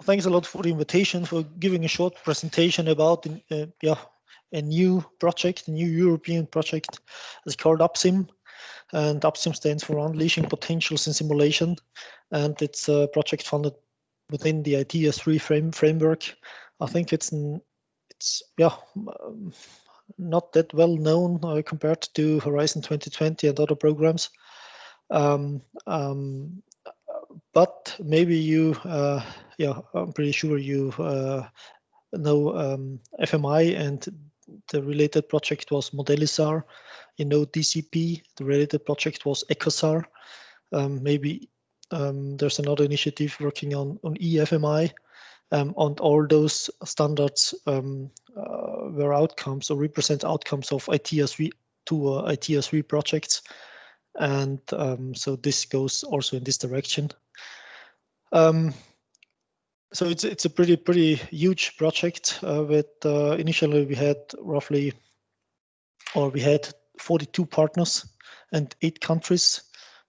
thanks a lot for the invitation, for giving a short presentation about a new project, a new European project. It's called UPSIM, and UPSIM stands for Unleashing Potentials in Simulation, and it's a project funded within the ITEA3 framework. I think it's not that well known compared to Horizon 2020 and other programs. But maybe you, I'm pretty sure you know FMI, and the related project was Modellisar. You know DCP, the related project was ECOSAR. Maybe there's another initiative working on EFMI, and all those standards were outcomes or represent outcomes of ITEA3 ITEA3 projects. And so this goes also in this direction. So it's a pretty huge project. With initially we had 42 partners and 8 countries.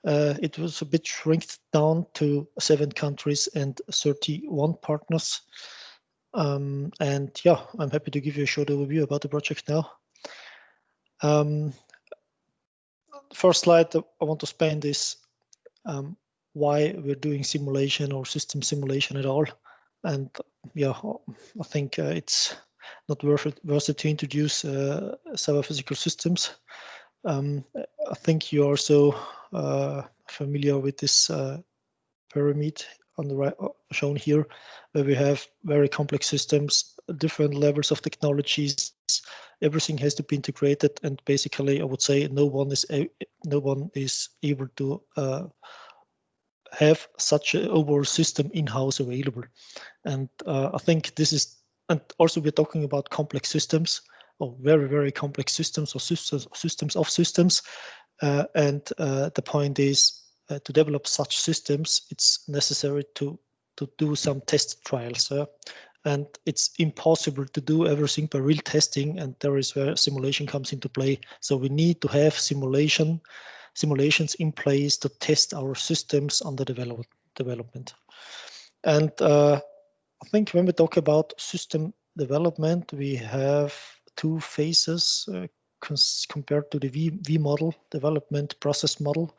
It was a bit shrinked down to 7 countries and 31 partners. And yeah, I'm happy to give you a short overview about the project now. First slide I want to spend is why we're doing simulation or system simulation at all. And yeah, I think it's not worth it to introduce several physical systems. I think you're also familiar with this pyramid on the right shown here, where we have very complex systems, different levels of technologies. Everything has to be integrated, and basically, I would say no one is able to have such an overall system in-house available. And I think this is, and also we're talking about complex systems, or very complex systems, or systems of systems. And the point is, to develop such systems, it's necessary to do some test trials. And it's impossible to do everything by real testing, and there is where simulation comes into play. So we need to have simulations in place to test our systems under development. And I think when we talk about system development, we have 2 phases compared to the V model, development process model.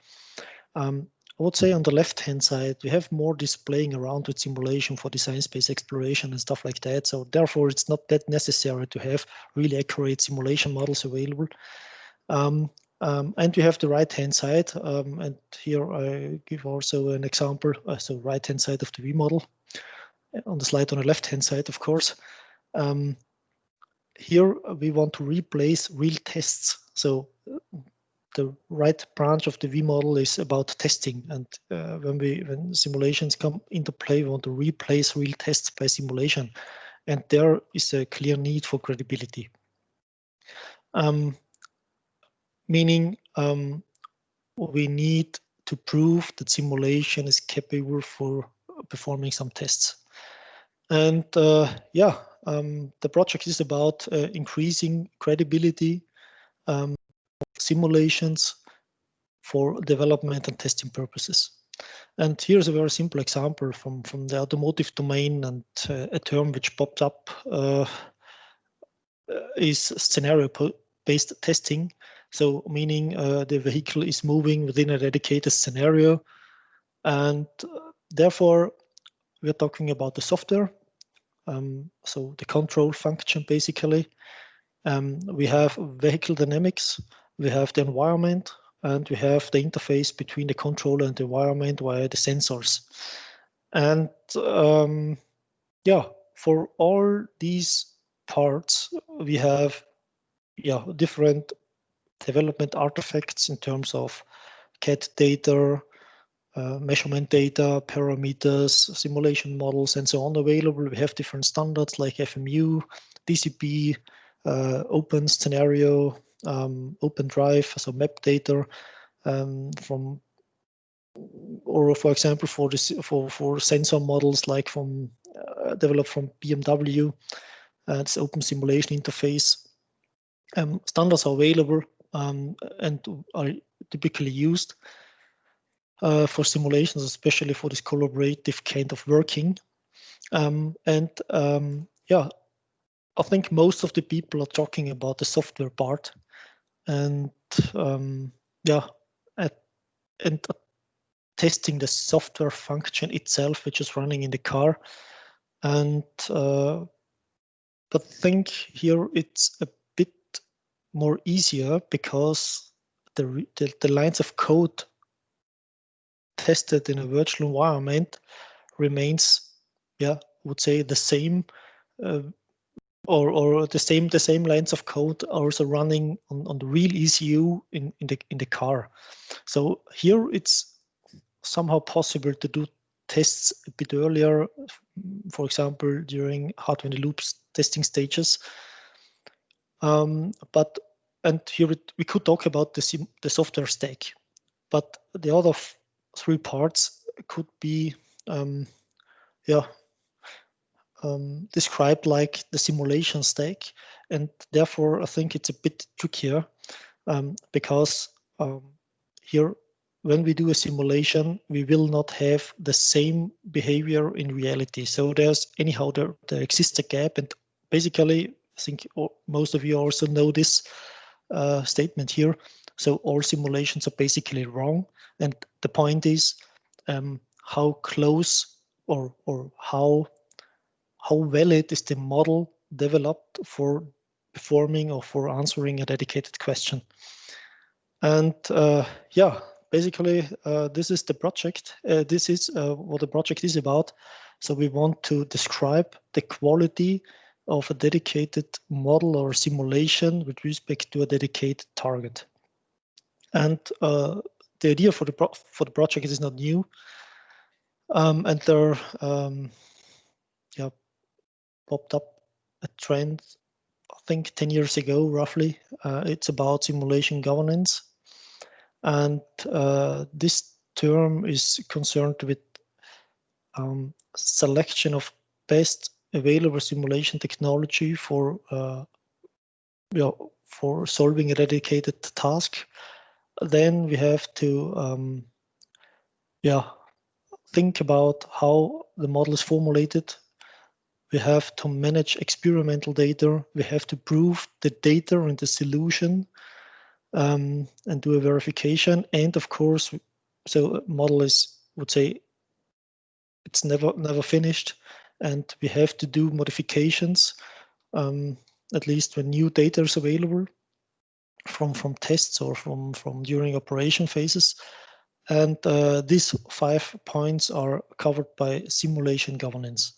I would say on the left-hand side, we have more displaying around with simulation for design space exploration and stuff like that. So therefore, it's not that necessary to have really accurate simulation models available. And we have the right-hand side, and here I give also an example. So right-hand side of the V model. On the slide on the left-hand side, of course. Here we want to replace real tests. So the right branch of the V model is about testing, and when simulations come into play, we want to replace real tests by simulation, and there is a clear need for credibility. Meaning we need to prove that simulation is capable for performing some tests. And the project is about increasing credibility simulations for development and testing purposes. And here's a very simple example from the automotive domain, and a term which popped up is scenario-based testing. So meaning the vehicle is moving within a dedicated scenario, and therefore we're talking about the software, so the control function basically. We have vehicle dynamics, we have the environment, and we have the interface between the controller and the environment via the sensors. And for all these parts, we have different development artifacts in terms of CAD data, measurement data, parameters, simulation models, and so on available. We have different standards like FMU, DCP, open scenario, open drive, so map data, or for example for sensor models like developed from BMW, it's open simulation interface. Standards are available and are typically used for simulations, especially for this collaborative kind of working. Yeah, I think most of the people are talking about the software part, and yeah, and testing the software function itself, which is running in the car. And but think here it's a bit more easier because the lines of code tested in a virtual environment remains, yeah, I would say the same, or the same lines of code are also running on the real ECU in the car. So here it's somehow possible to do tests a bit earlier, for example, during hardware in the loops testing stages. And here we could talk about the software stack, but the other three parts could be described like the simulation stack, and therefore I think it's a bit trickier because here when we do a simulation, we will not have the same behavior in reality. So there's anyhow there exists a gap, and basically I think most of you also know this statement here. So all simulations are basically wrong, and the point is how close or how valid is the model developed for performing or for answering a dedicated question. And yeah, basically this is the project. This is what the project is about. So we want to describe the quality of a dedicated model or simulation with respect to a dedicated target. And the idea for the project is not new. And there popped up a trend, I think 10 years ago, roughly. It's about simulation governance. And this term is concerned with selection of best available simulation technology for solving a dedicated task. Then we have to think about how the model is formulated. We have to manage experimental data. We have to prove the data and the solution and do a verification. And of course, so a model is, would say, it's never finished, and we have to do modifications, at least when new data is available from tests or from during operation phases. And these 5 points are covered by simulation governance.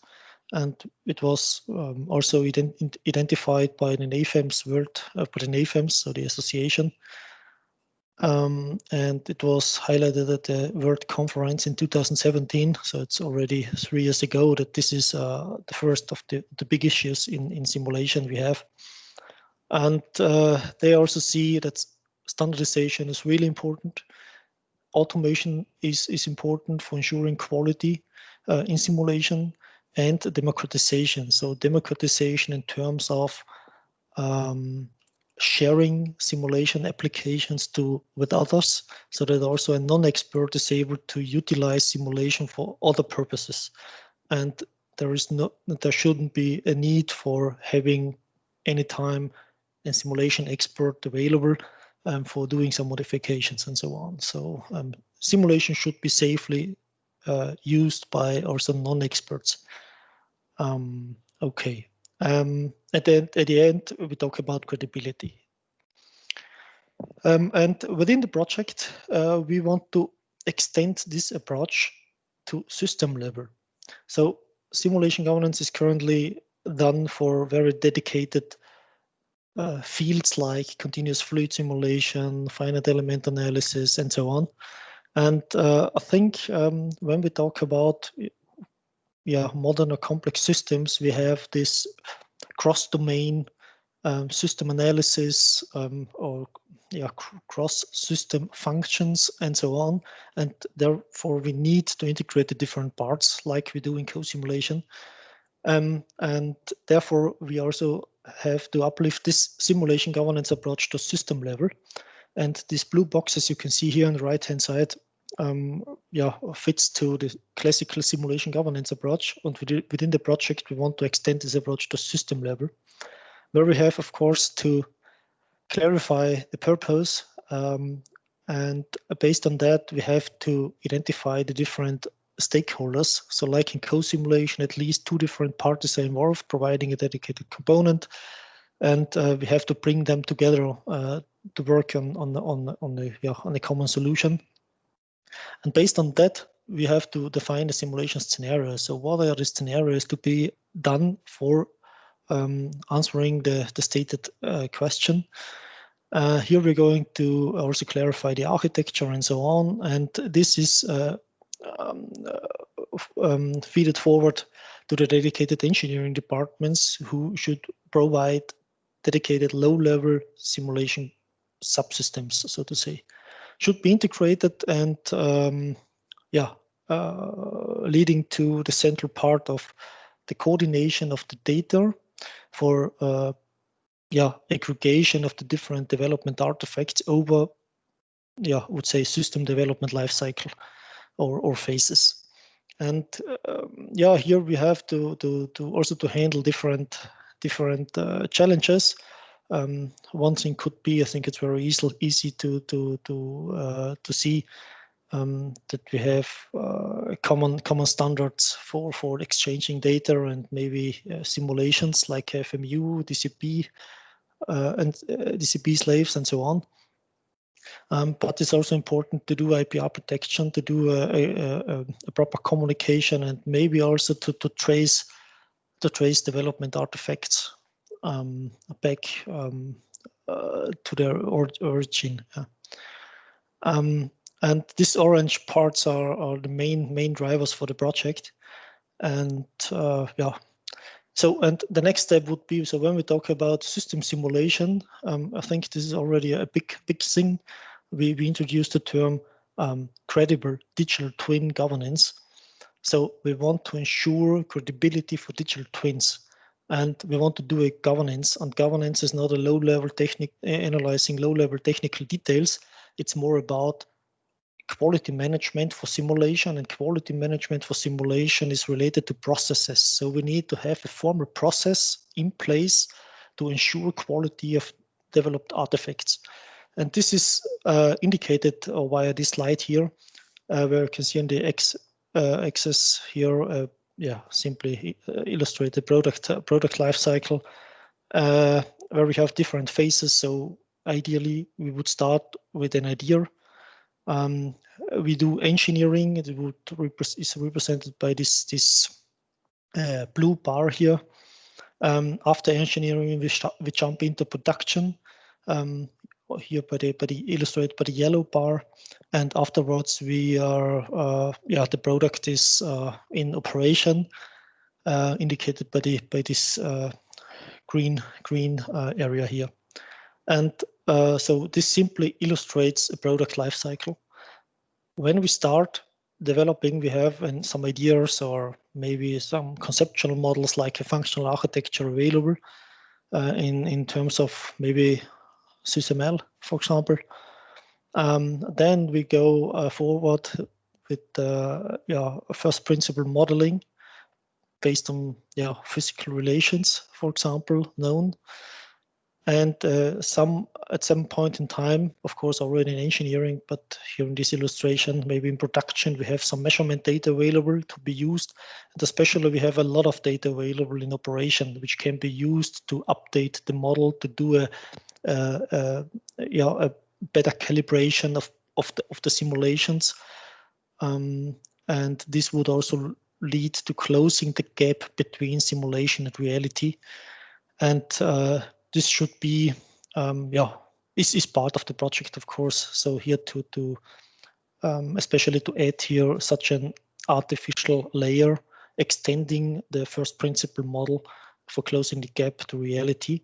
And it was also identified by the NAFEMS so the association. And it was highlighted at the World Conference in 2017. So it's already 3 years ago that this is the first of the big issues in simulation we have. And they also see that standardization is really important. Automation is important for ensuring quality in simulation, and democratization. So democratization in terms of sharing simulation applications with others, so that also a non-expert is able to utilize simulation for other purposes. And there shouldn't be a need for having anytime a simulation expert available for doing some modifications and so on. So simulation should be safely used by also non-experts. Okay. At the end, we talk about credibility. And within the project, we want to extend this approach to system level. So simulation governance is currently done for very dedicated fields like continuous fluid simulation, finite element analysis, and so on. And I think when we talk about modern or complex systems, we have this cross-domain system analysis or cross-system functions and so on. And therefore, we need to integrate the different parts like we do in co-simulation. And therefore, we also have to uplift this simulation governance approach to system level. And these blue boxes you can see here on the right-hand side fits to the classical simulation governance approach. And within the project, we want to extend this approach to system level, where we have, of course, to clarify the purpose. And based on that, we have to identify the different stakeholders. So like in co-simulation, at least 2 different parties are involved, providing a dedicated component. And we have to bring them together to work on a common solution. And based on that, we have to define a simulation scenario. So what are the scenarios to be done for answering the stated question? Here we're going to also clarify the architecture and so on. And this is feeded forward to the dedicated engineering departments, who should provide dedicated low-level simulation subsystems, so to say. Should be integrated and leading to the central part of the coordination of the data for aggregation of the different development artifacts over, I would say, system development lifecycle or phases. And here we have to also to handle different challenges. One thing could be, I think it's very easy to see that we have common standards for exchanging data and maybe simulations like FMU, DCP, and DCP slaves and so on. But it's also important to do IPR protection, to do a proper communication, and maybe also to trace development artifacts back to their origin. And these orange parts are the main drivers for the project. And so, and the next step would be, so when we talk about system simulation, I think this is already a big thing. We introduced the term credible digital twin governance. So we want to ensure credibility for digital twins, and we want to do a governance. And governance is not a low-level analyzing low-level technical details. It's more about quality management for simulation, and quality management for simulation is related to processes. So we need to have a formal process in place to ensure quality of developed artifacts. And this is indicated via this slide here, where you can see on the axis here, simply illustrate the product life cycle, where we have different phases. So ideally, we would start with an idea. We do engineering. It is represented by this blue bar here. After engineering, we jump into production. Here illustrated by the yellow bar, and afterwards we are the product is in operation, indicated by this green area here. And so this simply illustrates a product life cycle. When we start developing, we have some ideas or maybe some conceptual models like a functional architecture available in terms of maybe SysML, for example. Then we go forward with first principle modeling based on physical relations, for example, known. And at some point in time, of course, already in engineering, but here in this illustration, maybe in production, we have some measurement data available to be used. And especially we have a lot of data available in operation, which can be used to update the model, to do a better calibration of the simulations. And this would also lead to closing the gap between simulation and reality. And this should be, is part of the project, of course. So here to especially to add here such an artificial layer, extending the first principle model for closing the gap to reality.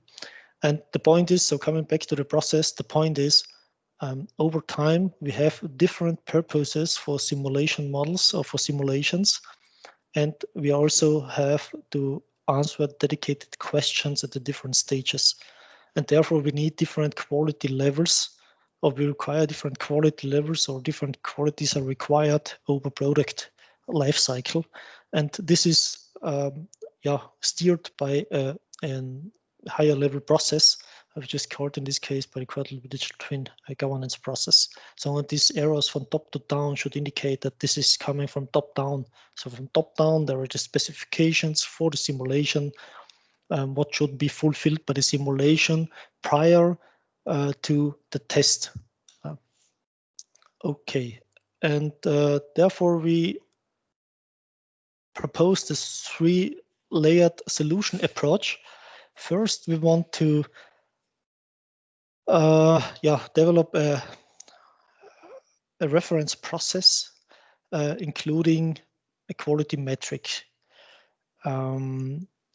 And the point is, so coming back to the process, the point is, over time, we have different purposes for simulation models or for simulations. And we also have to answer dedicated questions at the different stages. And therefore, we need different quality levels or we require different quality levels, or different qualities are required over product life cycle. And this is steered by a higher level process, which is called in this case by the quadruple digital twin governance process. So these arrows from top to down should indicate that this is coming from top down. So from top down, there are the specifications for the simulation, what should be fulfilled by the simulation prior to the test. Okay, and therefore we propose this three-layered solution approach. First, we want to develop a reference process, including a quality metric.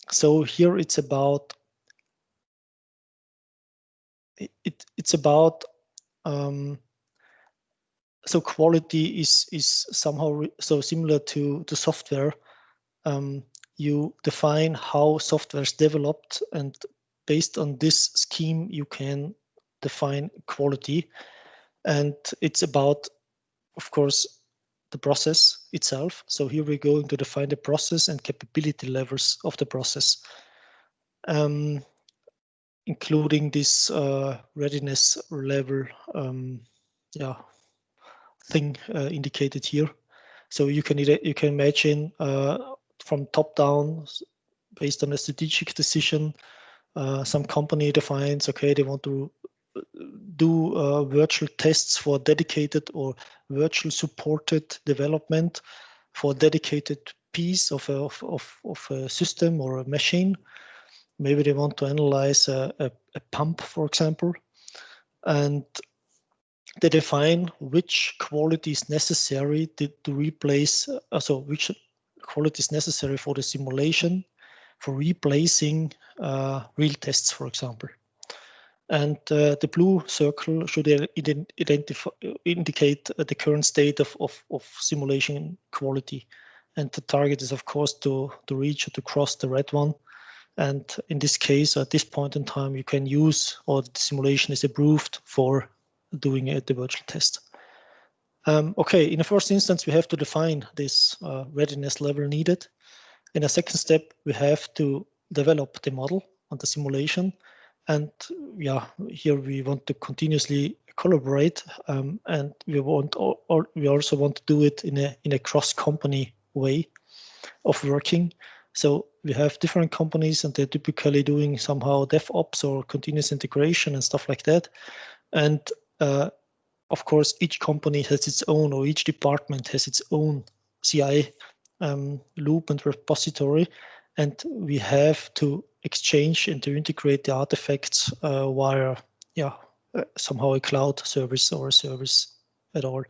So here it's about so quality is somehow so similar to software. You define how software is developed, and based on this scheme, you can define quality. And it's about, of course, the process itself. So here we're going to define the process and capability levels of the process, including this readiness level thing indicated here. So you can imagine from top down, based on a strategic decision, some company defines, okay, they want to do virtual tests for dedicated or virtual supported development for a dedicated piece of a system or a machine. Maybe they want to analyze a pump, for example, and they define which quality is necessary to replace, so which quality is necessary for the simulation for replacing real tests, for example. And the blue circle should indicate the current state of simulation quality. And the target is, of course, to reach or to cross the red one. And in this case, at this point in time, you can use, or the simulation is approved for doing the virtual test. Okay, in the first instance, we have to define this readiness level needed. In a second step, we have to develop the model on the simulation. And here we want to continuously collaborate, and we also want to do it in a cross-company way of working. So we have different companies, and they're typically doing somehow DevOps or continuous integration and stuff like that. And of course, each company has its own, or each department has its own CI loop and repository, and we have to exchange and to integrate the artifacts via somehow a cloud service or a service at all.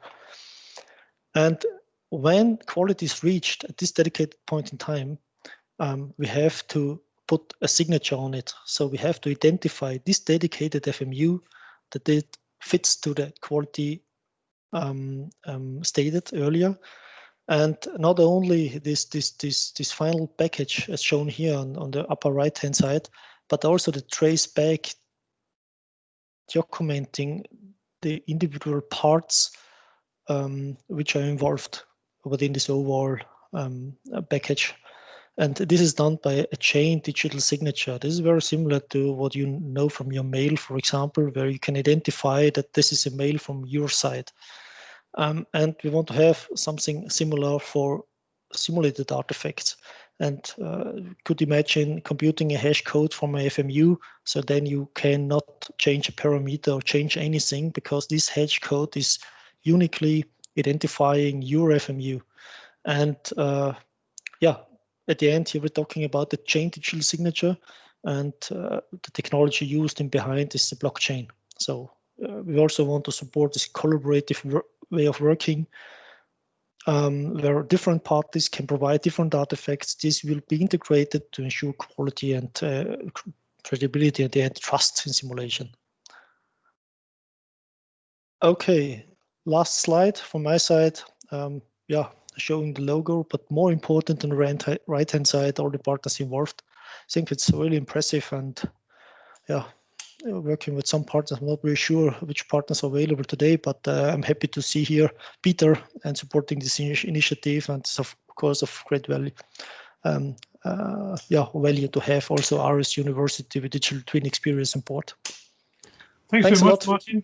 And when quality is reached at this dedicated point in time, we have to put a signature on it. So we have to identify this dedicated FMU that it fits to the quality stated earlier. And not only this final package as shown here on the upper right hand side, but also the trace back documenting the individual parts which are involved within this overall package. And this is done by a chain digital signature. This is very similar to what you know from your mail, for example, where you can identify that this is a mail from your side. And we want to have something similar for simulated artifacts. And could imagine computing a hash code from a FMU, so then you cannot change a parameter or change anything, because this hash code is uniquely identifying your FMU. And at the end here, we're talking about the chain digital signature, and the technology used in behind is the blockchain. So we also want to support this collaborative way of working, where different parties can provide different artifacts. This will be integrated to ensure quality and credibility and trust in simulation. Okay, last slide from my side. Showing the logo, but more important on the right-hand side, all the partners involved. I think it's really impressive, and working with some partners. I'm not really sure which partners are available today, but I'm happy to see here Peter and supporting this initiative, and it's of course of great value. Value to have also Aarhus University with digital twin experience on board. Thanks very much, Martin.